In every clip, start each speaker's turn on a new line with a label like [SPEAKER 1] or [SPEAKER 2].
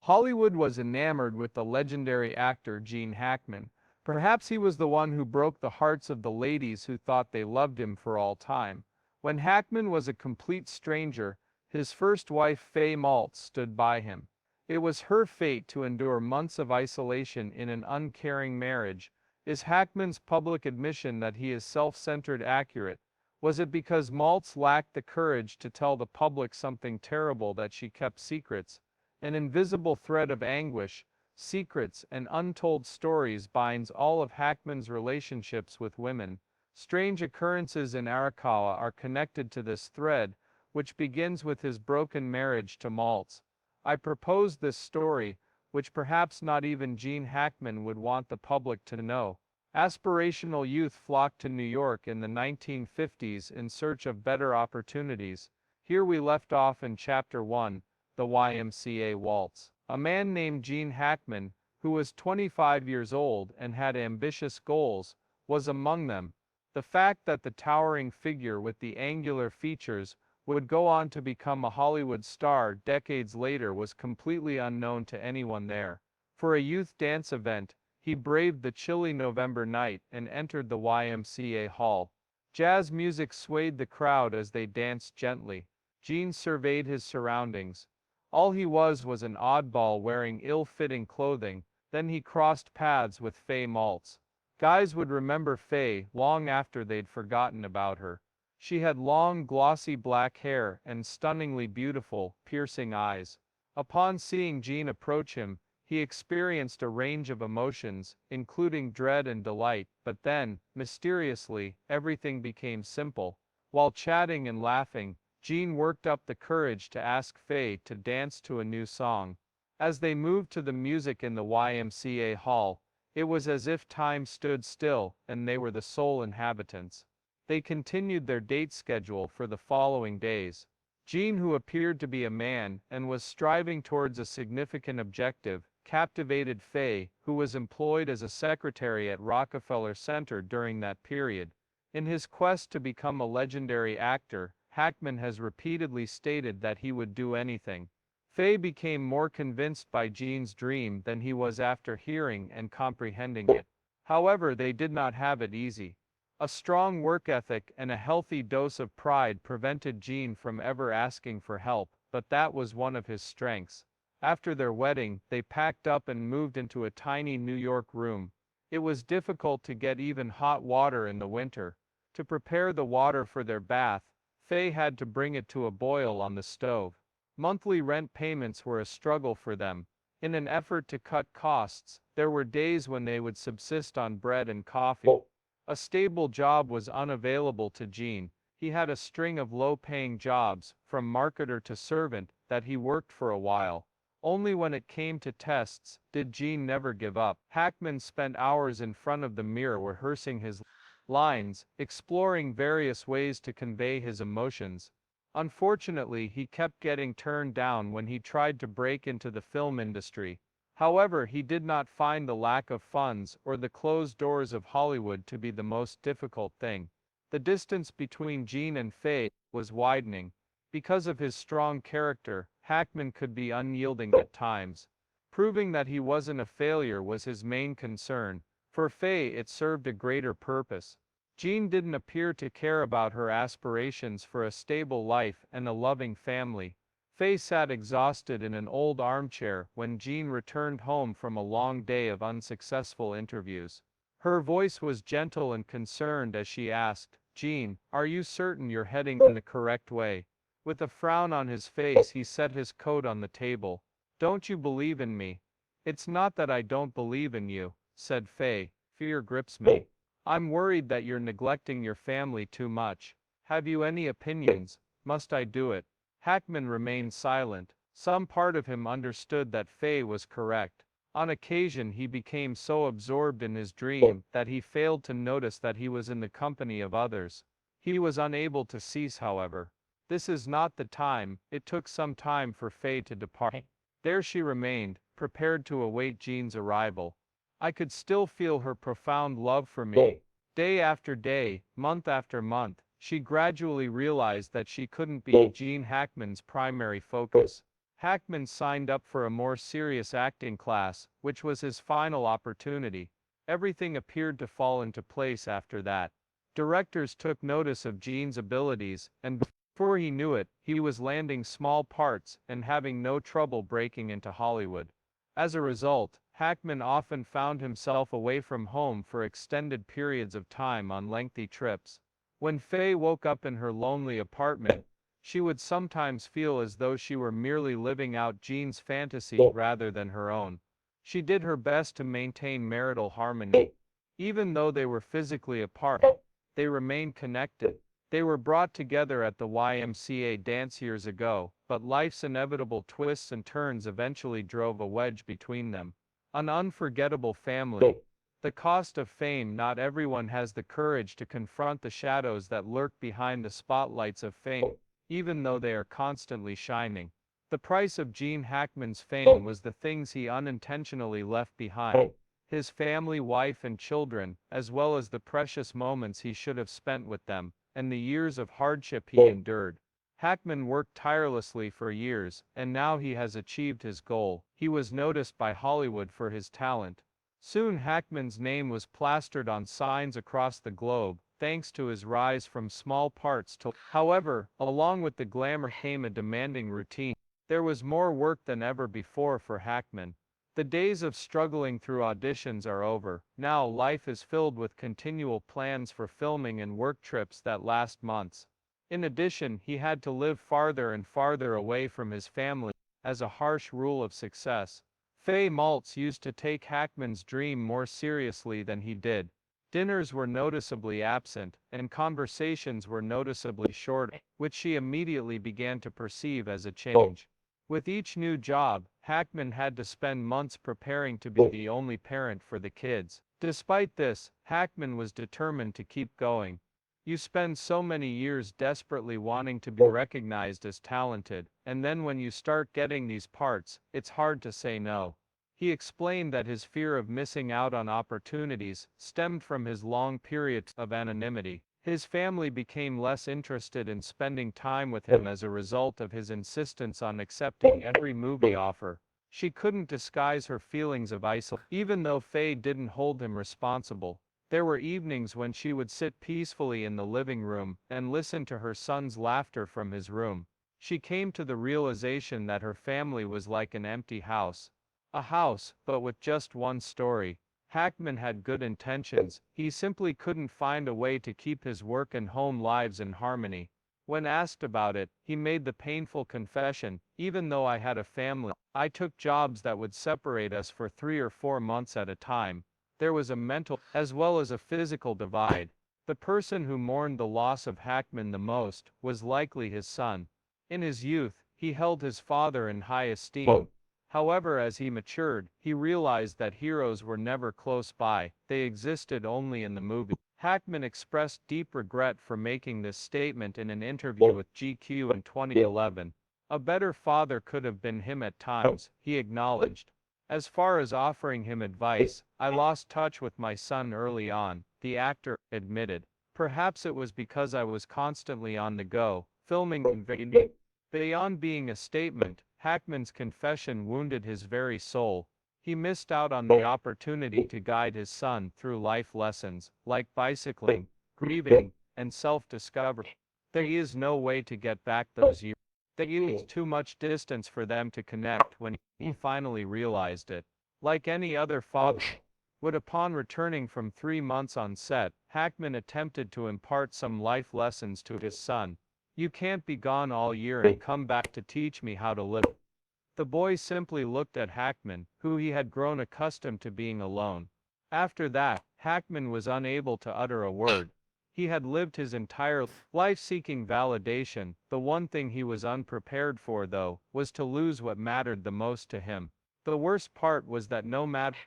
[SPEAKER 1] Hollywood was enamored with the legendary actor Gene Hackman. Perhaps he was the one who broke the hearts of the ladies who thought they loved him for all time. When Hackman was a complete stranger, his first wife Fay Maltz stood by him. It was her fate to endure months of isolation in an uncaring marriage. Is Hackman's public admission that he is self-centered accurate? Was it because Maltz lacked the courage to tell the public something terrible that she kept secrets? An invisible thread of anguish, secrets, and untold stories binds all of Hackman's relationships with women. Strange occurrences in Arakawa are connected to this thread, which begins with his broken marriage to Maltz. I propose this story, which perhaps not even Gene Hackman would want the public to know. Aspirational youth flocked to New York in the 1950s in search of better opportunities. Here we left off in Chapter 1. The YMCA Waltz. A man named Gene Hackman, who was 25 years old and had ambitious goals, was among them. The fact that the towering figure with the angular features would go on to become a Hollywood star decades later was completely unknown to anyone there. For a youth dance event, he braved the chilly November night and entered the YMCA hall. Jazz music swayed the crowd as they danced gently. Gene surveyed his surroundings. All he was an oddball wearing ill-fitting clothing. Then he crossed paths with Fay Maltz. Guys would remember Fay long after they'd forgotten about her. She had long, glossy black hair and stunningly beautiful, piercing eyes. Upon seeing Gene approach him, he experienced a range of emotions, including dread and delight, but then, mysteriously, everything became simple. While chatting and laughing, Gene worked up the courage to ask Fay to dance to a new song. As they moved to the music in the YMCA hall, it was as if time stood still and they were the sole inhabitants. They continued their date schedule for the following days. Gene, who appeared to be a man and was striving towards a significant objective, captivated Fay, who was employed as a secretary at Rockefeller Center during that period. In his quest to become a legendary actor, Hackman has repeatedly stated that he would do anything. Fay became more convinced by Gene's dream than he was after hearing and comprehending it. However, they did not have it easy. A strong work ethic and a healthy dose of pride prevented Gene from ever asking for help, but that was one of his strengths. After their wedding, they packed up and moved into a tiny New York room. It was difficult to get even hot water in the winter. To prepare the water for their bath, Fay had to bring it to a boil on the stove. Monthly rent payments were a struggle for them. In an effort to cut costs, there were days when they would subsist on bread and coffee. A stable job was unavailable to Gene. He had a string of low-paying jobs, from marketer to servant, that he worked for a while. Only when it came to tests did Gene never give up. Hackman spent hours in front of the mirror rehearsing his lines, exploring various ways to convey his emotions. Unfortunately, he kept getting turned down when he tried to break into the film industry. However, he did not find the lack of funds or the closed doors of Hollywood to be the most difficult thing. The distance between Gene and Fay was widening. Because of his strong character, Hackman could be unyielding at times. Proving that he wasn't a failure was his main concern. For Fay, it served a greater purpose. Gene didn't appear to care about her aspirations for a stable life and a loving family. Fay sat exhausted in an old armchair when Gene returned home from a long day of unsuccessful interviews. Her voice was gentle and concerned as she asked, "Gene, are you certain you're heading in the correct way?" With a frown on his face, he set his coat on the table. "Don't you believe in me?" "It's not that I don't believe in you," said Fay. "Fear grips me. I'm worried that you're neglecting your family too much. Have you any opinions? Must I do it?" Hackman remained silent. Some part of him understood that Fay was correct. On occasion he became so absorbed in his dream that he failed to notice that he was in the company of others. He was unable to cease, however. This is not the time. It took some time for Fay to depart. There she remained, prepared to await Gene's arrival. I could still feel her profound love for me. Day after day, month after month, she gradually realized that she couldn't be Gene Hackman's primary focus. Hackman signed up for a more serious acting class, which was his final opportunity. Everything appeared to fall into place after that. Directors took notice of Gene's abilities, and before he knew it, he was landing small parts and having no trouble breaking into Hollywood. As a result, Hackman often found himself away from home for extended periods of time on lengthy trips. When Fay woke up in her lonely apartment, she would sometimes feel as though she were merely living out Gene's fantasy rather than her own. She did her best to maintain marital harmony. Even though they were physically apart, they remained connected. They were brought together at the YMCA dance years ago, but life's inevitable twists and turns eventually drove a wedge between them. An unforgettable family. The cost of fame. Not everyone has the courage to confront the shadows that lurk behind the spotlights of fame, even though they are constantly shining. The price of Gene Hackman's fame was the things he unintentionally left behind. His family, wife and children, as well as the precious moments he should have spent with them, and the years of hardship he endured. Hackman worked tirelessly for years, and now he has achieved his goal. He was noticed by Hollywood for his talent. Soon Hackman's name was plastered on signs across the globe, thanks to his rise from small parts to. However, along with the glamour came a demanding routine. There was more work than ever before for Hackman. The days of struggling through auditions are over. Now life is filled with continual plans for filming and work trips that last months. In addition, he had to live farther and farther away from his family, as a harsh rule of success. Fay Maltz used to take Hackman's dream more seriously than he did. Dinners were noticeably absent, and conversations were noticeably shorter, which she immediately began to perceive as a change. With each new job, Hackman had to spend months preparing to be the only parent for the kids. Despite this, Hackman was determined to keep going. You spend so many years desperately wanting to be recognized as talented, and then when you start getting these parts, it's hard to say no. He explained that his fear of missing out on opportunities stemmed from his long periods of anonymity. His family became less interested in spending time with him as a result of his insistence on accepting every movie offer. She couldn't disguise her feelings of isolation, even though Fay didn't hold him responsible. There were evenings when she would sit peacefully in the living room and listen to her son's laughter from his room. She came to the realization that her family was like an empty house. A house, but with just one story. Hackman had good intentions, he simply couldn't find a way to keep his work and home lives in harmony. When asked about it, he made the painful confession, even though I had a family, I took jobs that would separate us for 3 or 4 months at a time. There was a mental, as well as a physical divide. The person who mourned the loss of Hackman the most was likely his son. In his youth, he held his father in high esteem. However, as he matured, he realized that heroes were never close by, they existed only in the movie. Hackman expressed deep regret for making this statement in an interview with GQ in 2011. A better father could have been him at times, he acknowledged. As far as offering him advice, I lost touch with my son early on, the actor admitted. Perhaps it was because I was constantly on the go, filming and vacationing. Beyond being a statement, Hackman's confession wounded his very soul. He missed out on the opportunity to guide his son through life lessons, like bicycling, grieving, and self-discovery. There is no way to get back those years. There is too much distance for them to connect when he finally realized it. Like any other father would, upon returning from 3 months on set, Hackman attempted to impart some life lessons to his son. You can't be gone all year and come back to teach me how to live. The boy simply looked at Hackman, who he had grown accustomed to being alone. After that, Hackman was unable to utter a word. He had lived his entire life seeking validation. The one thing he was unprepared for, though, was to lose what mattered the most to him. The worst part was that no matter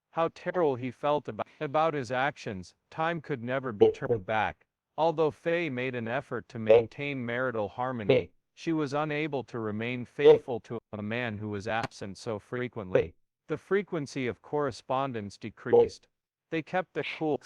[SPEAKER 1] how terrible he felt about his actions, time could never be turned back. Although Fay made an effort to maintain marital harmony, she was unable to remain faithful to a man who was absent so frequently. The frequency of correspondence decreased. They kept their cool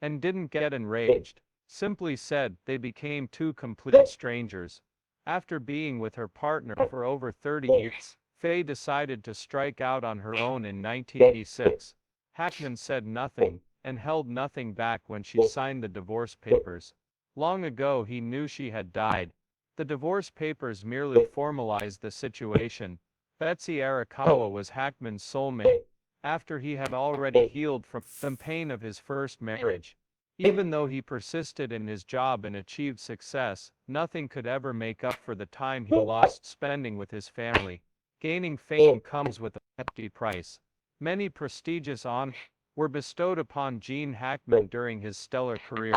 [SPEAKER 1] and didn't get enraged. Simply said, they became two complete strangers. After being with her partner for over 30 years, Fay decided to strike out on her own in 1986. Hackman said nothing, and held nothing back when she signed the divorce papers. Long ago he knew she had died. The divorce papers merely formalized the situation. Betsy Arakawa was Hackman's soulmate, after he had already healed from the pain of his first marriage. Even though he persisted in his job and achieved success, nothing could ever make up for the time he lost spending with his family. Gaining fame comes with a hefty price. Many prestigious honors were bestowed upon Gene Hackman during his stellar career,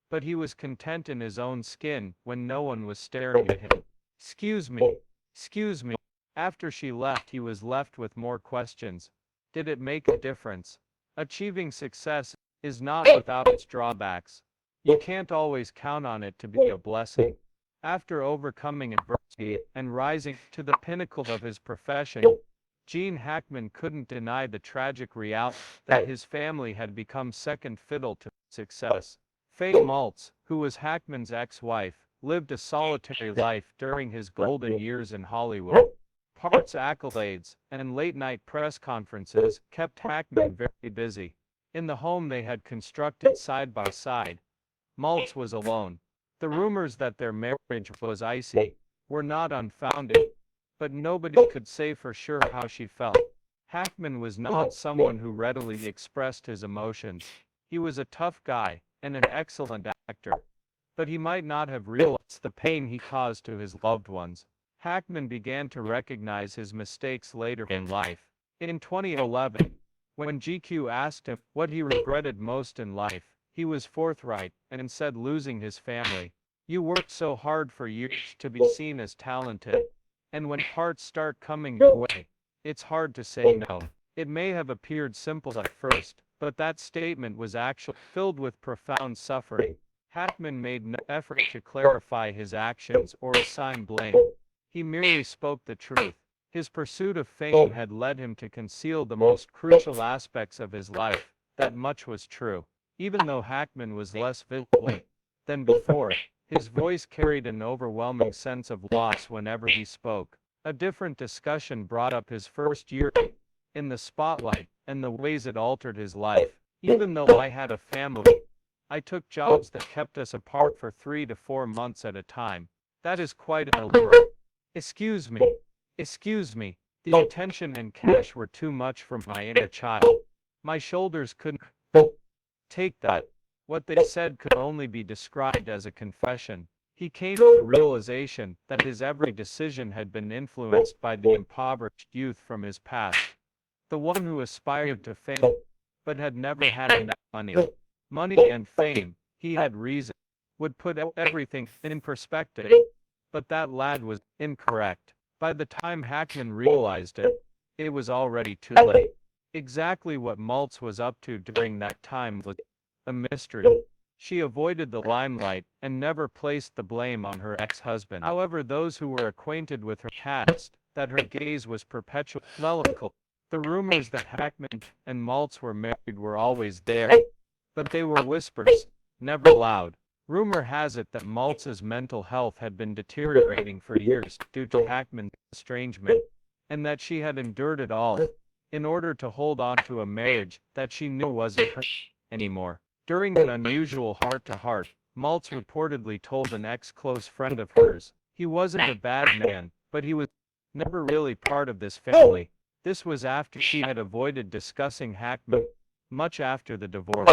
[SPEAKER 1] but he was content in his own skin when no one was staring at him. Excuse me, excuse me. After she left, he was left with more questions. Did it make a difference? Achieving success is not without its drawbacks. You can't always count on it to be a blessing. After overcoming adversity and rising to the pinnacle of his profession, Gene Hackman couldn't deny the tragic reality that his family had become second fiddle to success. Fay Maltz, who was Hackman's ex-wife, lived a solitary life during his golden years in Hollywood. Parts accolades and late-night press conferences kept Hackman very busy. In the home they had constructed side by side, Maltz was alone. The rumors that their marriage was icy were not unfounded, but nobody could say for sure how she felt. Hackman was not someone who readily expressed his emotions. He was a tough guy and an excellent actor, but he might not have realized the pain he caused to his loved ones. Hackman began to recognize his mistakes later in life. In 2011, when GQ asked him what he regretted most in life, he was forthright and said losing his family. You worked so hard for years to be seen as talented, and when parts start coming your way, it's hard to say no. It may have appeared simple at first, but that statement was actually filled with profound suffering. Hackman made no effort to clarify his actions or assign blame. He merely spoke the truth. His pursuit of fame had led him to conceal the most crucial aspects of his life. That much was true. Even though Hackman was less vigilant than before, his voice carried an overwhelming sense of loss whenever he spoke. A different discussion brought up his first year in the spotlight and the ways it altered his life. Even though I had a family, I took jobs that kept us apart for 3 to 4 months at a time. That is quite an allure. Excuse me. Excuse me. The attention and cash were too much for my inner child. My shoulders couldn't take that. What they said could only be described as a confession. He came to the realization that his every decision had been influenced by the impoverished youth from his past. The one who aspired to fame, but had never had enough money. Money and fame, he had reason, would put everything in perspective. But that lad was incorrect. By the time Hackman realized it, it was already too late. Exactly what Maltz was up to during that time was a mystery. She avoided the limelight and never placed the blame on her ex-husband. However, those who were acquainted with her past, that her gaze was perpetually melancholy. The rumors that Hackman and Maltz were married were always there, but they were whispers, never loud. Rumor has it that Maltz's mental health had been deteriorating for years due to Hackman's estrangement, and that she had endured it all in order to hold on to a marriage that she knew wasn't her anymore. During an unusual heart-to-heart, Maltz reportedly told an ex-close friend of hers, he wasn't a bad man, but he was never really part of this family. This was after she had avoided discussing Hackman much after the divorce.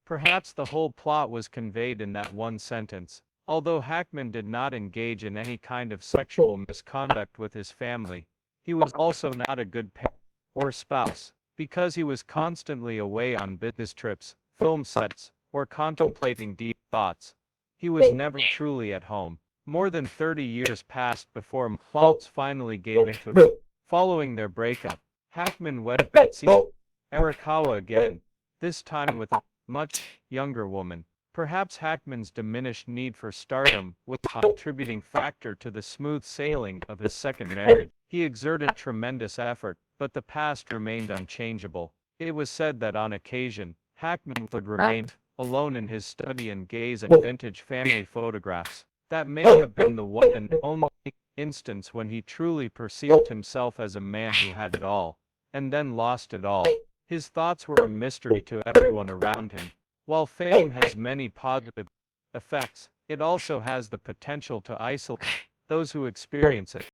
[SPEAKER 1] Perhaps the whole plot was conveyed in that one sentence. Although Hackman did not engage in any kind of sexual misconduct with his family, he was also not a good parent or spouse, because he was constantly away on business trips, film sets, or contemplating deep thoughts. He was never truly at home. More than 30 years passed before Maltz finally gave into. Following their breakup, Hackman wedded Betsy Arakawa again, this time with a much younger woman. Perhaps Hackman's diminished need for stardom was a contributing factor to the smooth sailing of his second marriage. He exerted tremendous effort, but the past remained unchangeable. It was said that on occasion, Hackman would remain alone in his study and gaze at vintage family photographs. That may have been the one and only instance when he truly perceived himself as a man who had it all, and then lost it all. His thoughts were a mystery to everyone around him. While fame has many positive effects, it also has the potential to isolate those who experience it.